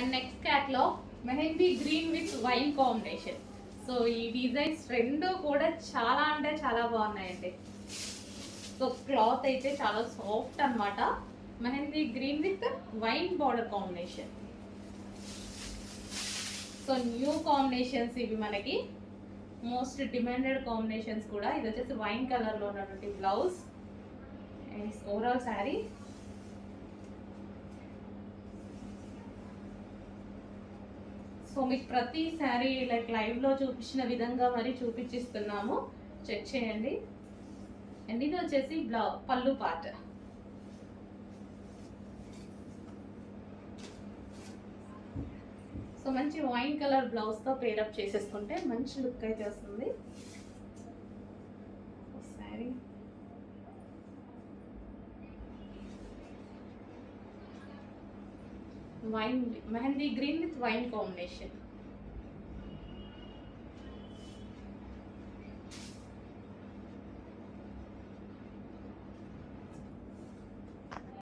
And next catalogue mehndi green with wine combination. So ఈ designs రెండు కూడా చాలా అంటే చాలా బాగున్నాయండి. సో క్లాత్ అయితే చాలా సాఫ్ట్ అనమాట. Mehndi green with wine border combination. So new combinations ఇవి మనకి, మోస్ట్ డిమాండెడ్ కాంబినేషన్స్ కూడా. ఇది వచ్చేసి వైన్ కలర్లో ఉన్నటువంటి blouse and overall sari. So మీకు ప్రతి శారీ లైక్ లైవ్లో చూపించిన విధంగా మరి చూపించిస్తున్నాము, చెక్ చేయండి. అండ్ ఇది వచ్చేసి పళ్ళు పార్ట్. సో మంచి వైన్ కలర్ బ్లౌజ్తో పేరప్ చేసేసుకుంటే మంచి లుక్ అయితే వస్తుంది sari. Wine mehndi green with wine combination.